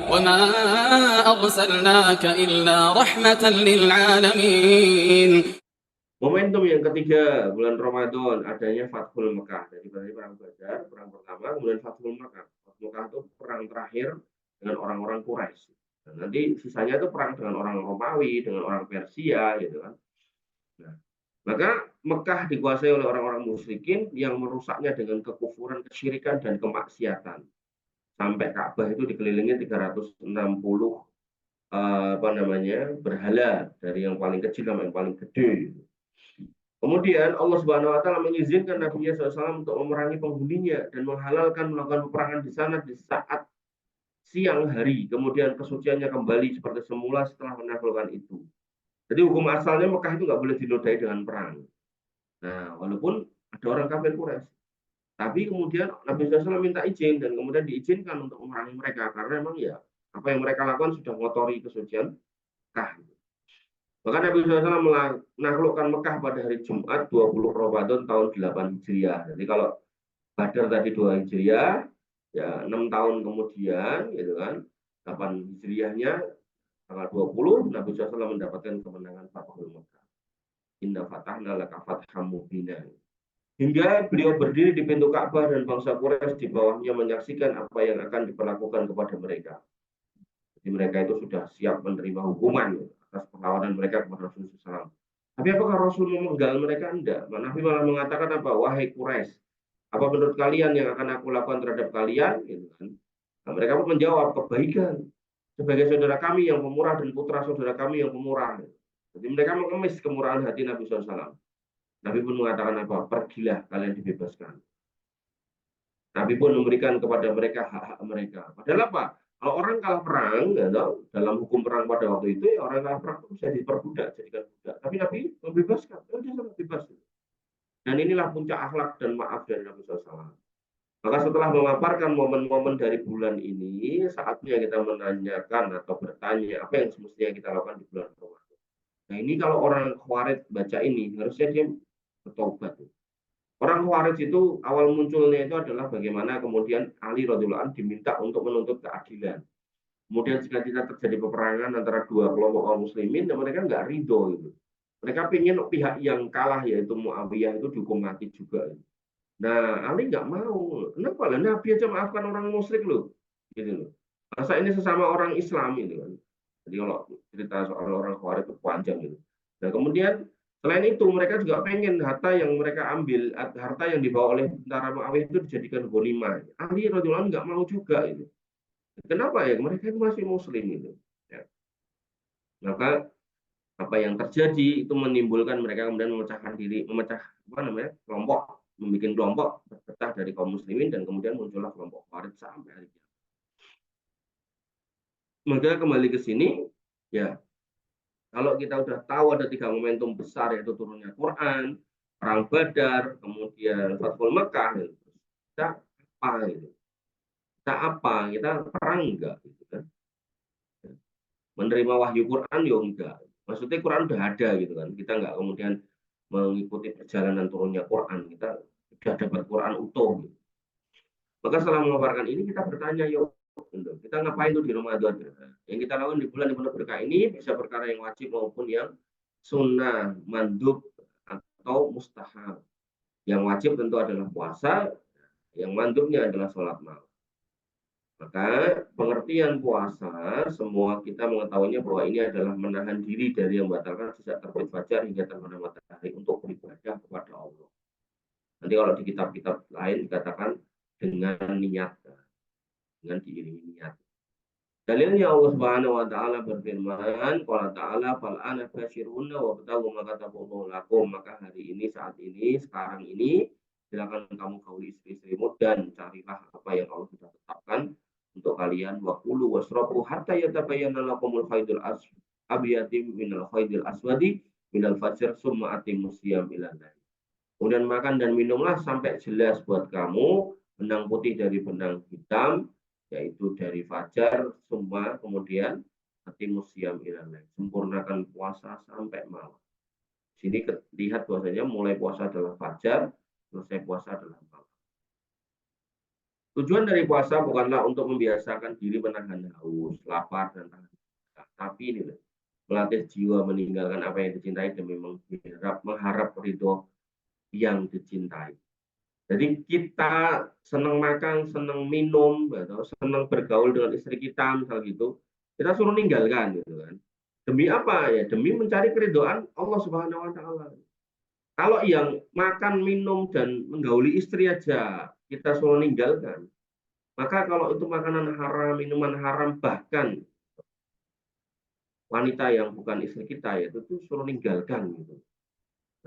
وما أرسلناك إلا رحمة للعالمين. Momentum yang ketiga bulan Ramadan adanya Fathul Mekah. Jadi perang Badar, perang pertama, kemudian Fathul Mekah. Fathul Mekah itu perang terakhir dengan orang-orang Quraisy. Dan nanti sisanya itu perang dengan orang Romawi, dengan orang Persia, gitu kan. Nah, maka Mekah dikuasai oleh orang-orang musyrikin yang merusaknya dengan kekufuran, kesyirikan, dan kemaksiatan. Sampai Ka'bah itu dikelilingi 360 berhala, dari yang paling kecil sampai yang paling gede. Kemudian Allah Subhanahu wa taala mengizinkan Nabi SAW untuk memerangi penghuninya dan menghalalkan melakukan peperangan di sana di saat siang hari. Kemudian kesuciannya kembali seperti semula setelah menaklukkan itu. Jadi hukum asalnya Mekah itu nggak boleh dinodai dengan perang. Nah, walaupun ada orang kafir Quraisy, tapi kemudian Nabi SAW minta izin dan kemudian diizinkan untuk memerangi mereka karena memang ya apa yang mereka lakukan sudah mengotori kesucian Mekah. Maka Nabi SAW menaklukkan Mekah pada hari Jumat 20 Ramadan tahun 8 Hijriah. Jadi kalau Badar tadi 2 Hijriah, ya 6 tahun kemudian, gitu kan, 8 Hijriahnya tanggal 20, Nabi SAW mendapatkan kemenangan Fathul Mekah. Inna fatahna laka fatham mubina. Hingga beliau berdiri di pintu Ka'bah dan bangsa Quraisy di bawahnya menyaksikan apa yang akan diperlakukan kepada mereka. Jadi mereka itu sudah siap menerima hukuman atas perlawanan mereka kepada Rasulullah SAW. Tapi apakah Rasul memenggal mereka? Enggak. Nabi malah mengatakan apa? Wahai Quraisy, apa menurut kalian yang akan aku lakukan terhadap kalian? Gitu kan. Nah, mereka pun menjawab kebaikan. Sebagai saudara kami yang pemurah dan putra saudara kami yang pemurah. Jadi mereka mengemis kemurahan hati Nabi SAW. Nabi pun mengatakan apa? Pergilah kalian dibebaskan. Nabi pun memberikan kepada mereka hak-hak mereka. Padahal apa? Kalau orang kalah perang, ya, dalam hukum perang pada waktu itu, ya, orang kalah perang itu bisa diperbudak, jadikan budak. Tapi Nabi membebaskan, dia sangat bebas. Dan inilah puncak akhlak dan maaf dari Nabi SAW. Maka setelah memaparkan momen-momen dari bulan ini, saatnya kita menanyakan atau bertanya apa yang semestinya kita lakukan di bulan Ramadan. Nah ini kalau orang Khawarij baca ini, harusnya dia bertobat. Orang Khawarij itu awal munculnya itu adalah bagaimana kemudian Ali radhiyallahu anhu diminta untuk menuntut keadilan. Kemudian jika tidak terjadi peperangan antara dua kelompok kaum muslimin, dan mereka nggak ridho gitu. Mereka ingin pihak yang kalah yaitu Muawiyah itu dihukum mati juga. Nah, Ali nggak mau. Kenapa? Lah Nabi aja maafkan orang musyrik loh. Gitu loh. Masa ini sesama orang Islam itu kan. Jadi kalau cerita soal orang Khawarij itu panjang gitu. Nah, kemudian selain itu mereka juga pengen harta yang mereka ambil, harta yang dibawa oleh tentara Muawiyah itu dijadikan ghanimah. Ali radhiyallahu anhu nggak mau juga itu. Kenapa ya? Mereka itu masih muslim itu. Ya. Maka apa yang terjadi itu menimbulkan mereka kemudian memecahkan diri, memecah apa namanya kelompok, membuat kelompok berpecah dari kaum muslimin dan kemudian muncullah kelompok Khawarij sampai hari ini. Maka kembali ke sini, ya kalau kita sudah tahu ada 3 momentum besar yaitu turunnya Quran, perang Badar, kemudian Fathul Mekah, gitu. Kita apa gitu? Kita apa? Kita perang enggak? Gitu kan? Menerima wahyu Quran ya enggak. Maksudnya Quran udah ada gitu kan. Kita enggak kemudian mengikuti perjalanan turunnya Quran. Kita sudah dapat Quran utuh. Gitu. Maka setelah mengabarkan ini kita bertanya, yuk kita ngapain tuh di Ramadan? Yang kita lakukan di bulan yang penuh berkah ini bisa perkara yang wajib maupun yang sunnah, mandub atau mustahab. Yang wajib tentu adalah puasa, yang mandubnya adalah sholat malam. Maka pengertian puasa, semua kita mengetahuinya bahwa ini adalah menahan diri dari yang membatalkan sejak terbit fajar hingga terbenam matahari untuk beribadah kepada Allah. Nanti kalau di kitab-kitab lain dikatakan dengan niat, dengan diiringi niat. Dalilnya Allah Subhanahu wa taala berfirman, qala ta'ala fal ana basyiruna wa batagu maka tabullahu lakum, maka hari ini, saat ini, sekarang ini silakan kamu gauli istri-istrimu dan carilah apa yang Allah sudah tetapkan untuk kalian, wakulu wasrabu hatta yatabayyana lakumul khaydul abyadi minal khaydil aswadi minal fajr summa atimus siyam ila lail. Kemudian makan dan minumlah sampai jelas buat kamu benang putih dari benang hitam, yaitu dari fajar semua, kemudian atimus siyam ila lail, sempurnakan puasa sampai malam. Sini lihat bahwasanya mulai puasa adalah fajar, selesai puasa adalah malam. Tujuan dari puasa bukanlah untuk membiasakan diri menahan haus, lapar, dan tahan. Tapi ini loh, melatih jiwa meninggalkan apa yang dicintai demi mengharap ridho yang dicintai. Jadi kita senang makan, senang minum, atau senang bergaul dengan istri kita, misal gitu, kita suruh ninggalkan, gitu kan. Demi apa ya? Demi mencari keridhaan Allah Subhanahu Wa Taala. Kalau yang makan, minum, dan menggauli istri aja kita suruh ninggalkan, maka kalau itu makanan haram, minuman haram, bahkan wanita yang bukan istri kita, ya itu tuh suruh ninggalkan gitu.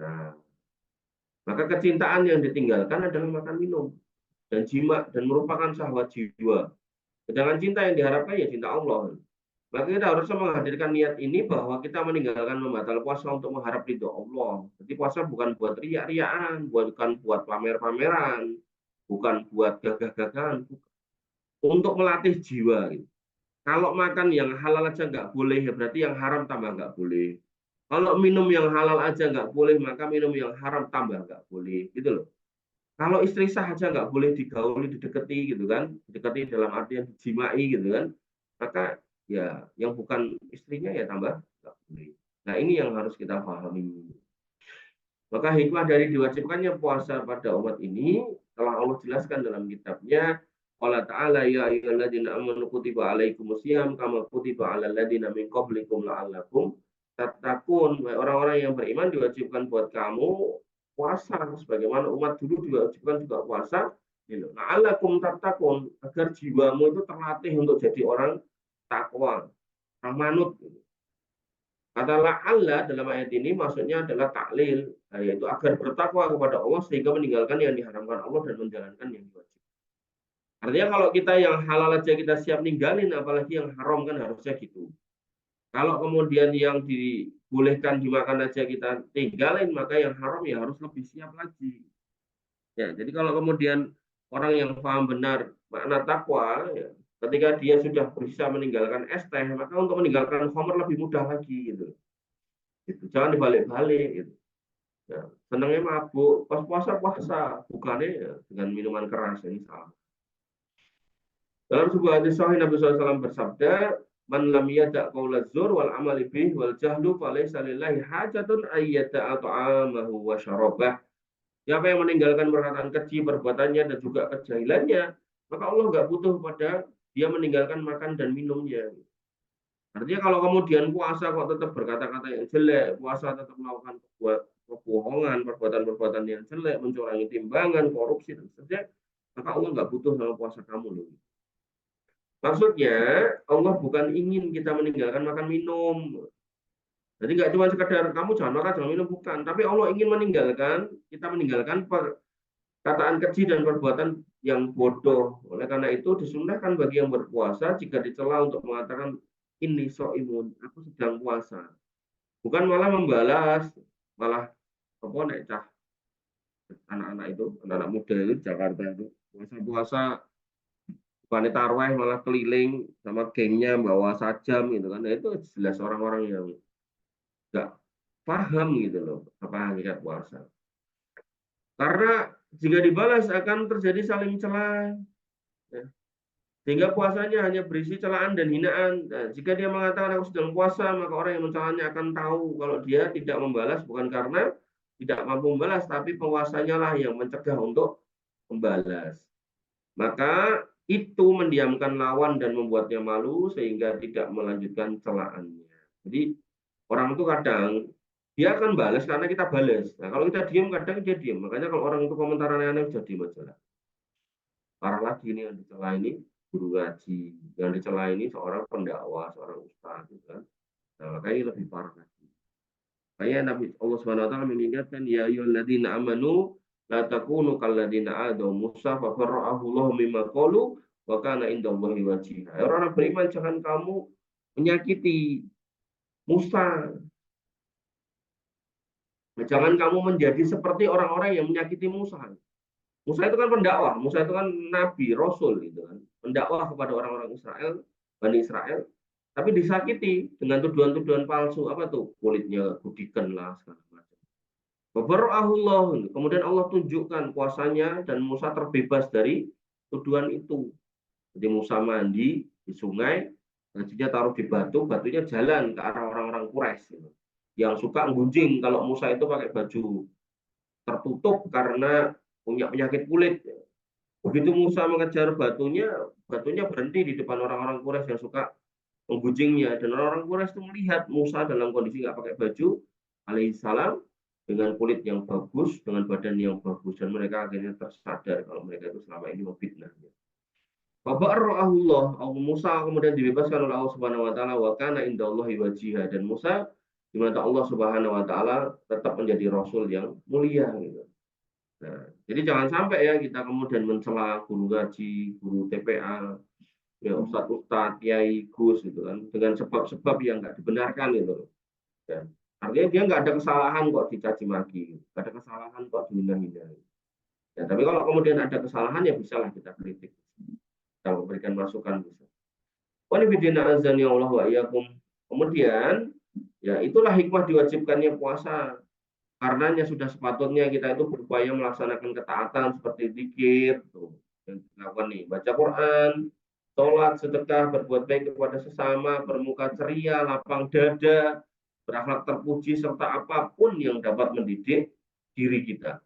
Nah, maka kecintaan yang ditinggalkan adalah makan minum dan jima dan merupakan syahwat jiwa. Sedangkan cinta yang diharapkan ya cinta Allah. Maka kita harusnya menghadirkan niat ini bahwa kita meninggalkan membatal puasa untuk mengharap ridho Allah. Jadi puasa bukan buat riak-riaan, bukan buat pamer-pameran, bukan buat gagah-gagahan, untuk melatih jiwa. Gitu. Kalau makan yang halal aja nggak boleh, ya berarti yang haram tambah nggak boleh. Kalau minum yang halal aja nggak boleh, maka minum yang haram tambah nggak boleh. Gitu loh. Kalau istri sah aja nggak boleh digauli, didekati gitu kan, didekati dalam artian dijimai gitu kan, maka ya yang bukan istrinya ya tambah nggak boleh. Nah ini yang harus kita pahami. Maka hikmah dari diwajibkannya puasa pada umat ini telah Allah jelaskan dalam kitabnya. Allah Ta'ala ya ayyuhalladzina amanu kutiba alaikumusiyam kama kutiba alal ladzina min qablikum la'allakum tattaqun. Orang-orang yang beriman diwajibkan buat kamu puasa sebagaimana umat dulu diwajibkan juga puasa. La'allakum tattaqun, agar jiwamu itu terlatih untuk jadi orang takwa, orang manut. Kata la'alla dalam ayat ini maksudnya adalah taklil, yaitu agar bertakwa kepada Allah sehingga meninggalkan yang diharamkan Allah dan menjalankan yang diwajibkan. Artinya kalau kita yang halal aja kita siap ninggalin, apalagi yang haram kan harusnya gitu. Kalau kemudian yang dibolehkan dimakan aja kita tinggalin, maka yang haram ya harus lebih siap lagi. Ya, jadi kalau kemudian orang yang paham benar makna takwa, ya, ketika dia sudah bisa meninggalkan es teh, maka untuk meninggalkan khamr lebih mudah lagi gitu. Gitu. Jangan dibalik-balik gitu. Ya, senangnya mabuk, pas puasa puasa, bukannya ya, dengan minuman keras ini salah. Dalam sebuah hadis sahih Nabi SAW bersabda, "Man lam yada' qaula zur wal amali bih wal jahlu falaysa lillahi hajatun ayyata ta'amahu wa syarabah." Siapa yang meninggalkan perkataan keji, perbuatannya dan juga kejahilannya, maka Allah nggak butuh pada dia meninggalkan makan dan minumnya. Artinya kalau kemudian puasa kok tetap berkata-kata yang jelek, puasa tetap melakukan kebohongan, perbuatan-perbuatan yang jelek, mencurangi timbangan, korupsi dan seterusnya, maka Allah nggak butuh sama puasa kamu loh. Maksudnya Allah bukan ingin kita meninggalkan makan minum. Jadi nggak cuma sekedar kamu jangan makan, jangan minum, bukan. Tapi Allah ingin kita meninggalkan perkataan keji dan perbuatan yang bodoh. Oleh karena itu disunahkan bagi yang berpuasa jika dicela untuk mengatakan ini so'imun, aku sedang puasa. Bukan malah membalas, malah apa nek cah anak-anak itu, anak-anak muda itu di Jakarta itu puasa-puasa bukan tarawih malah keliling sama gengnya bawa sajam gitu kan. Nah, itu jelas orang-orang yang nggak paham gitu loh apa hakikat puasa. Karena jika dibalas akan terjadi saling celah. Ya. Sehingga puasanya hanya berisi celaan dan hinaan. Nah, jika dia mengatakan aku sedang puasa, maka orang yang mencelanya akan tahu kalau dia tidak membalas bukan karena tidak mampu membalas, tapi penguasanya lah yang mencegah untuk membalas. Maka itu mendiamkan lawan dan membuatnya malu sehingga tidak melanjutkan celaannya. Jadi orang itu kadang dia akan balas karena kita balas. Nah, kalau kita diam kadang dia diam. Makanya kalau orang itu komentar aneh-aneh sudah diam aja. Parah lagi ini yang dicela ini guru ngaji, yang dicela ini seorang pendakwah, seorang ustaz, gitu kan. Nah, makanya lebih parah lagi. Kayak Nabi Allah Subhanahu wa taala mengingatkan ya ayyuhalladzina amanu la takunu kalladzina adaw Musa fa farra'ahu Allah mimma qalu wa kana indallahi wajiha. Orang-orang beriman jangan kamu menyakiti Musa. Jangan kamu menjadi seperti orang-orang yang menyakiti Musa. Musa itu kan pendakwah, Musa itu kan nabi, rasul gitu kan. Pendakwah kepada orang-orang Israel, Bani Israel, tapi disakiti dengan tuduhan-tuduhan palsu apa tuh? Kulitnya kudikan lah segala macam. Babarahullah. Kemudian Allah tunjukkan kuasanya dan Musa terbebas dari tuduhan itu. Jadi Musa mandi di sungai, bajunya taruh di batu, batunya jalan ke arah orang-orang Quraisy gitu. Yang suka gunjing kalau Musa itu pakai baju tertutup karena punya penyakit kulit. Begitu Musa mengejar batunya, batunya berhenti di depan orang-orang Quraisy yang suka menggunjingnya. Dan orang-orang Quraisy itu melihat Musa dalam kondisi nggak pakai baju, alaihissalam, dengan kulit yang bagus, dengan badan yang bagus. Dan mereka akhirnya tersadar kalau mereka itu selama ini memfitnah. Allah, Musa kemudian dibebaskan oleh Allah Subhanahu wa taala wa kana indallahi wajiha, dan Musa di mata Allah Subhanahu wa taala tetap menjadi rasul yang mulia gitu. Nah, jadi jangan sampai ya kita kemudian mencela guru ngaji, guru TPA, ya ustadz, kiai, gus gitu kan dengan sebab-sebab yang nggak dibenarkan gitu. Ya. Artinya dia nggak ada kesalahan kok dicaci maki, nggak ada kesalahan kok dihina-hina. Ya, tapi kalau kemudian ada kesalahan ya bisalah kita kritik, kita memberikan masukan bisa. Allah wa iyyakum. Kemudian ya itulah hikmah diwajibkannya puasa. Karenanya sudah sepatutnya kita itu berupaya melaksanakan ketaatan seperti zikir, tuh, yang dilakukan nih, baca Quran, sholat, sedekah, berbuat baik kepada sesama, bermuka ceria, lapang dada, berakhlak terpuji, serta apapun yang dapat mendidik diri kita.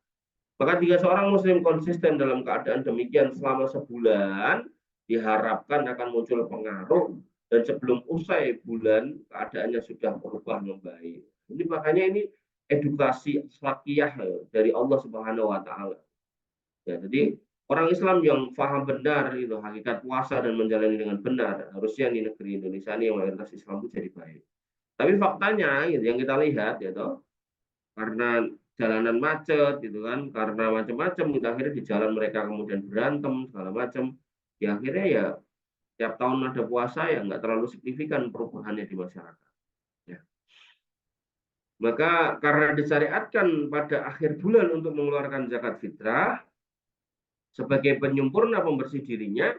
Maka jika seorang muslim konsisten dalam keadaan demikian selama sebulan, diharapkan akan muncul pengaruh dan sebelum usai bulan keadaannya sudah berubah membaik. Ini makanya ini edukasi akhlakiyah dari Allah Subhanahu wa taala. Ya, jadi orang Islam yang paham benar itu hakikat puasa dan menjalani dengan benar, harusnya di negeri Indonesia ini yang mayoritas Islam itu jadi baik. Tapi faktanya gitu, yang kita lihat ya toh, karena jalanan macet gitu kan, karena macam-macam kita akhirnya di jalan mereka kemudian berantem segala macam. Ya akhirnya ya tiap tahun ada puasa ya nggak terlalu signifikan perubahannya di masyarakat. Ya. Maka karena disyariatkan pada akhir bulan untuk mengeluarkan zakat fitrah sebagai penyempurna pembersih dirinya,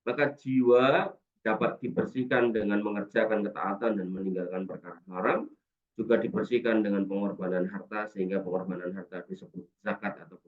maka jiwa dapat dibersihkan dengan mengerjakan ketaatan dan meninggalkan perkara haram, juga dibersihkan dengan pengorbanan harta sehingga pengorbanan harta disebut zakat ataupun